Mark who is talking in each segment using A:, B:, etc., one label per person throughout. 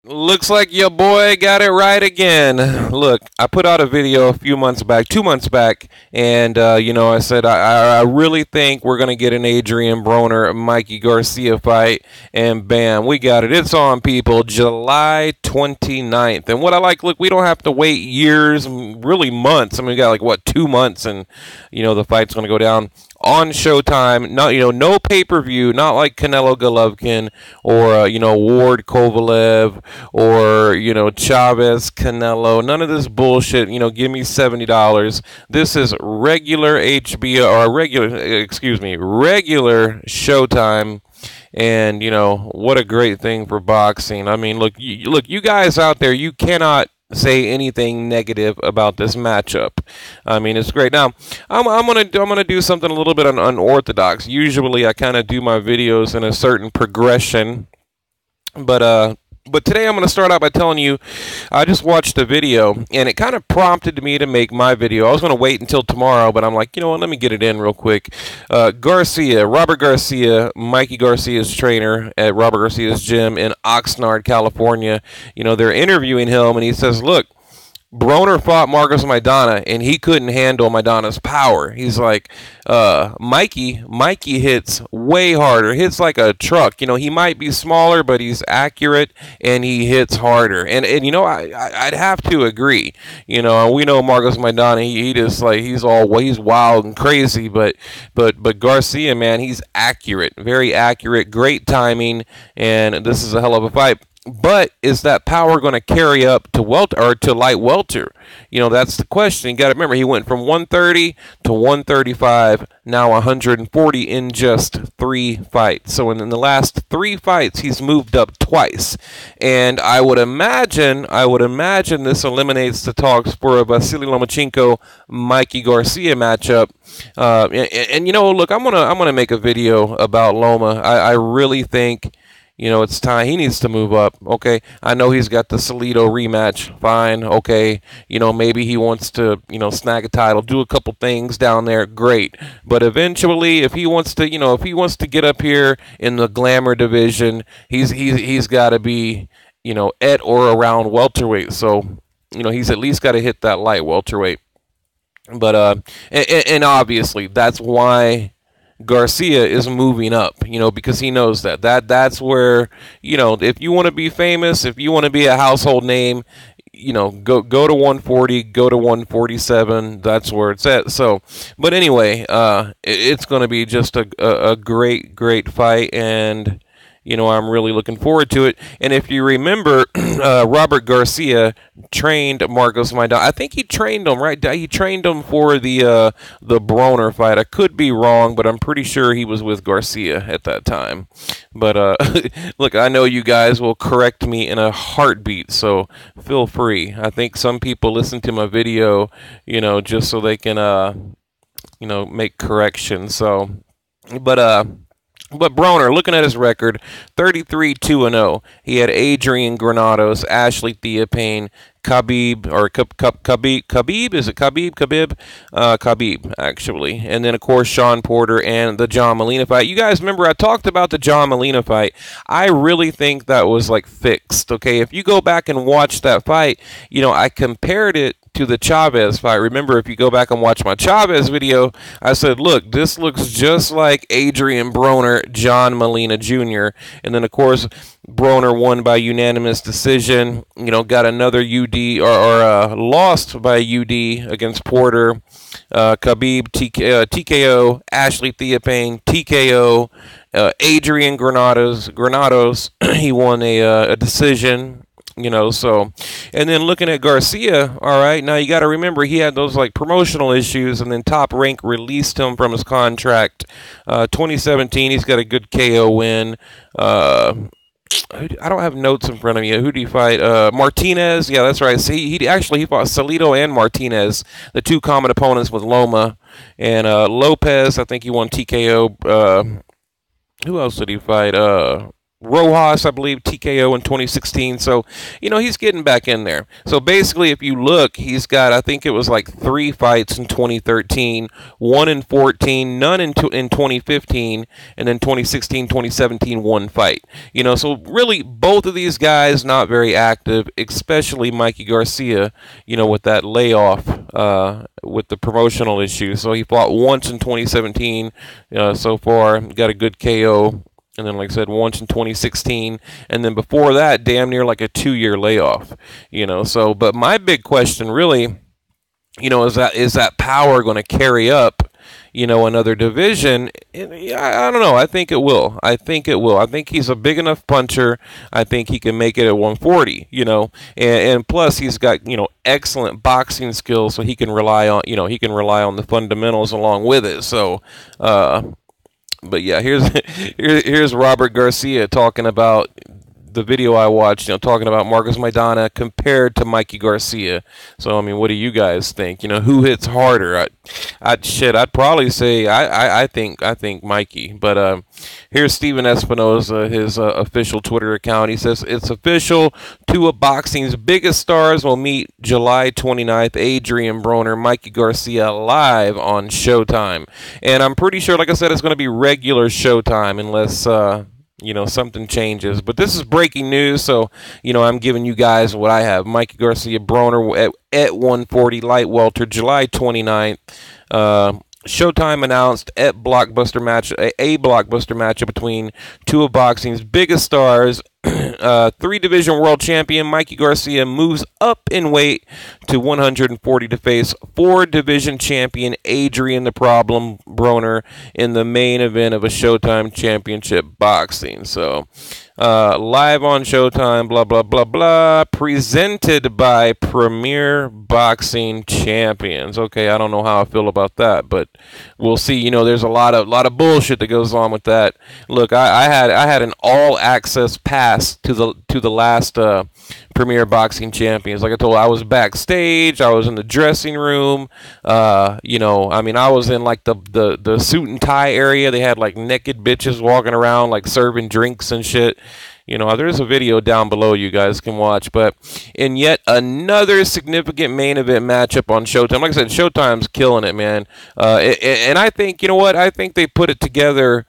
A: Looks like your boy got it right again. Look, I put out a video a few months back, 2 months back, and I said I really think we're gonna get an Adrien Broner Mikey Garcia fight, and bam, we got it. It's on, people. July 29th. And what I like, look, we don't have to wait years, really months. I mean, we got like what, 2 months, and the fight's gonna go down on Showtime. Not no pay-per-view, not like Canelo Golovkin or Ward Kovalev or Chavez Canelo. None of this bullshit. Give me $70. This is regular HBO or regular Showtime. And what a great thing for boxing. I mean, look, you guys out there, you cannot say anything negative about this matchup. I mean, it's great. Now, I'm gonna do something a little bit unorthodox. Usually, I kind of do my videos in a certain progression, but today I'm going to start out by telling you I just watched a video, and it kind of prompted me to make my video. I was going to wait until tomorrow, but I'm like, you know what, let me get it in real quick. Robert Garcia, Mikey Garcia's trainer at Robert Garcia's gym in Oxnard, California, they're interviewing him, and he says, look, Broner fought Marcos Maidana, and he couldn't handle Maidana's power. He's like, Mikey hits way harder, hits like a truck. He might be smaller, but he's accurate, and he hits harder. And I'd have to agree. We know Marcos Maidana, he's wild and crazy, but Garcia, man, he's accurate, very accurate, great timing, and this is a hell of a fight. But is that power going to carry up to welter or to light welter? That's the question. You got to remember, he went from 130 to 135, now 140 in just 3 fights. So in the last 3 fights, he's moved up twice. And I would imagine this eliminates the talks for a Vasily Lomachenko Mikey Garcia matchup. Look, I'm gonna make a video about Loma. I really think it's time. He needs to move up, okay? I know he's got the Salido rematch, fine, okay? Maybe he wants to, snag a title, do a couple things down there, great. But eventually, if he wants to get up here in the glamour division, he's got to be, at or around welterweight. So, he's at least got to hit that light welterweight. But, and obviously, that's why Garcia is moving up, because he knows that's where, if you want to be famous, if you want to be a household name, go to 140, go to 147. That's where it's at. So, but anyway, it's going to be just a great fight, and I'm really looking forward to it. And if you remember, Robert Garcia trained Marcos Maidana. I think he trained him, right? He trained him for the Broner fight. I could be wrong, but I'm pretty sure he was with Garcia at that time. But look, I know you guys will correct me in a heartbeat, so feel free. I think some people listen to my video, just so they can, make corrections. So, But Broner, looking at his record, 33-2-0. He had Adrien Granados, Ashley Theophane, Khabib, or Khabib, is it Khabib? Khabib, actually. And then, of course, Sean Porter and the John Molina fight. You guys remember I talked about the John Molina fight. I really think that was, fixed, okay? If you go back and watch that fight, I compared it to the Chavez fight. Remember, if you go back and watch my Chavez video, I said, look, this looks just like Adrien Broner, John Molina Jr. And then, of course, Broner won by unanimous decision, got another UD, or lost by UD against Porter. Khabib, TKO, Ashley Theophane, TKO, Adrien Granados, he won a decision. So, and then looking at Garcia, all right, now you got to remember he had those promotional issues, and then Top Rank released him from his contract. 2017, he's got a good KO win. I don't have notes in front of me. Who did he fight? Martinez. Yeah, that's right. See, he fought Salido and Martinez, the two common opponents with Loma. And Lopez, I think he won TKO. Who else did he fight? Rojas, I believe, TKO in 2016. So, he's getting back in there. So basically, if you look, he's got, I think it was like 3 fights in 2013, 1 in 14, none in 2015, and then 2016, 2017, 1 fight. So really, both of these guys not very active, especially Mikey Garcia, with that layoff with the promotional issue. So he fought once in 2017 so far, got a good KO. And then, like I said, once in 2016. And then before that, damn near like a 2-year layoff. So, but my big question really, is that power going to carry up, another division? I don't know. I think it will. I think he's a big enough puncher. I think he can make it at 140, and plus he's got, excellent boxing skills, so he can rely on, the fundamentals along with it. So, but yeah, here's Robert Garcia talking about the video I watched, talking about Marcos Maidana compared to Mikey Garcia. So, I mean, what do you guys think? Who hits harder? I'd probably say I think Mikey. But here's Steven Espinoza, his official Twitter account. He says, it's official. 2 of boxing's biggest stars will meet July 29th. Adrien Broner, Mikey Garcia live on Showtime. And I'm pretty sure, like I said, it's going to be regular Showtime unless something changes. But this is breaking news, so, I'm giving you guys what I have. Mikey Garcia Broner at 140 light welter, July 29th. Showtime announced a blockbuster matchup between 2 of boxing's biggest stars. 3-division world champion Mikey Garcia moves up in weight to 140 to face 4-division champion Adrien the Problem Broner in the main event of a Showtime Championship boxing. So, live on Showtime, blah, blah, blah, blah, presented by Premier Boxing Champions. Okay, I don't know how I feel about that, but we'll see. There's a lot of bullshit that goes on with that. Look, I had an all-access pass to the last Premier Boxing Champions. Like I told you, I was backstage, I was in the dressing room, I was in like the suit and tie area. They had like naked bitches walking around like serving drinks and shit. There's a video down below you guys can watch. But in yet another significant main event matchup on Showtime, like I said, Showtime's killing it, man. And I think, I think they put it together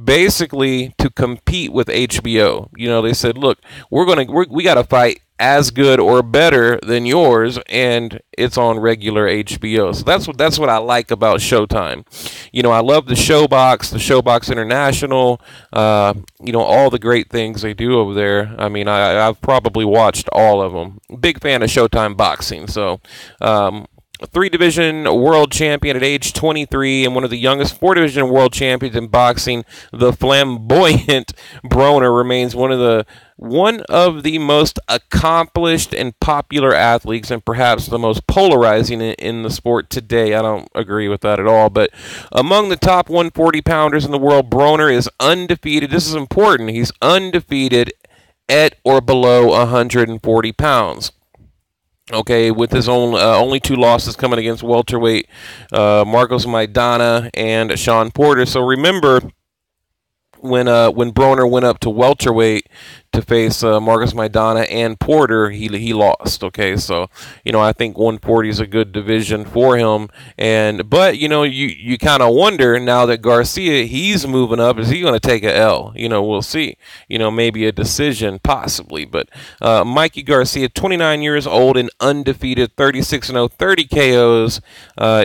A: basically to compete with HBO. They said, look, we got to fight as good or better than yours, and it's on regular HBO. So that's what I like about Showtime. I love the Showbox International, all the great things they do over there. I mean, I've probably watched all of them. Big fan of Showtime boxing. So, 3-division world champion at age 23 and one of the youngest 4-division world champions in boxing, the flamboyant Broner remains one of the most accomplished and popular athletes, and perhaps the most polarizing in the sport today. I don't agree with that at all. But among the top 140 pounders in the world, Broner is undefeated. This is important. He's undefeated at or below 140 pounds. Okay, with his own only 2 losses coming against welterweight Marcos Maidana and Sean Porter. So remember, when Broner went up to welterweight to face Marcos Maidana and Porter, he lost. Okay, so I think 140 is a good division for him. But you kind of wonder now that Garcia, he's moving up, is he going to take a L? We'll see. Maybe a decision possibly. But Mikey Garcia, 29 years old and undefeated, 36-0, 30 KOs,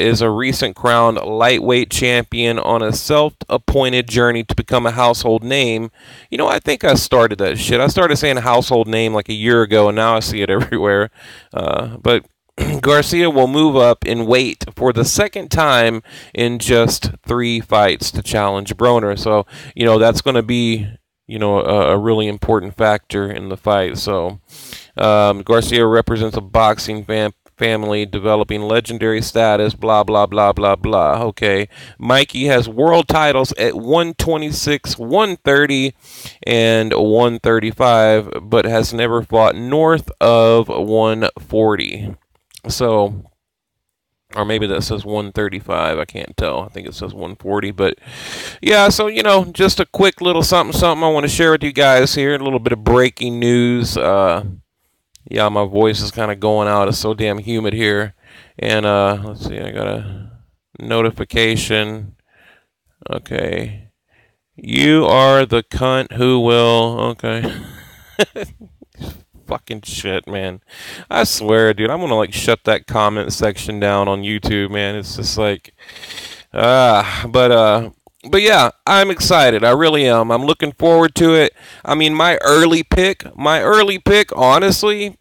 A: is a recent crowned lightweight champion on a self-appointed journey to become a household name. I think I started that shit. I started saying household name like a year ago, and now I see it everywhere. But Garcia will move up in weight for the second time in just 3 fights to challenge Broner. So, that's going to be, a really important factor in the fight. So, Garcia represents a boxing family developing legendary status, blah, blah, blah, blah, blah. Okay. Mikey has world titles at 126, 130, and 135, but has never fought north of 140. So, Or maybe that says 135. I can't tell. I think it says 140. But yeah, so, you know, just a quick little something I want to share with you guys here. A little bit of breaking news. Yeah, my voice is kind of going out. It's so damn humid here. And let's see, I got a notification. Okay. You are the cunt who will. Okay. Fucking shit, man. I swear, dude, I'm gonna like shut that comment section down on YouTube, man. It's just like but yeah, I'm excited. I really am. I'm looking forward to it. I mean, my early pick, honestly,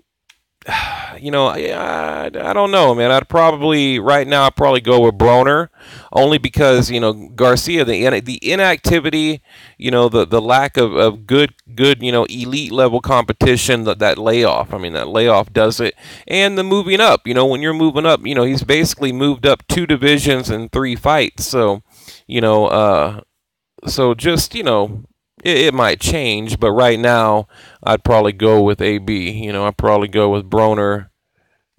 A: you know, I don't know, man. Right now, I'd probably go with Broner, only because, you know, Garcia, the inactivity, you know, the lack of good, you know, elite level competition, that layoff. I mean, that layoff does it. And the moving up, you know, when you're moving up, you know, he's basically moved up 2 divisions in 3 fights. So, you know, so just, you know, it might change, but right now I'd probably go with AB. You know, I'd probably go with Broner,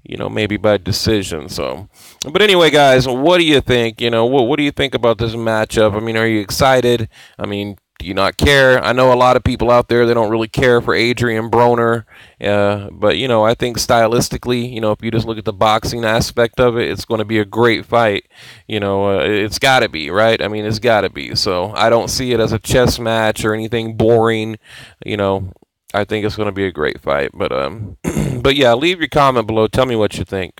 A: you know, maybe by decision. So, but anyway, guys, what do you think? You know, what do you think about this matchup? I mean, are you excited? I mean, do you not care? I know a lot of people out there, they don't really care for Adrien Broner, but, you know, I think stylistically, you know, if you just look at the boxing aspect of it, it's going to be a great fight. You know, it's got to be, right? I mean, it's got to be. So I don't see it as a chess match or anything boring. You know, I think it's going to be a great fight. But but yeah, leave your comment below. Tell me what you think.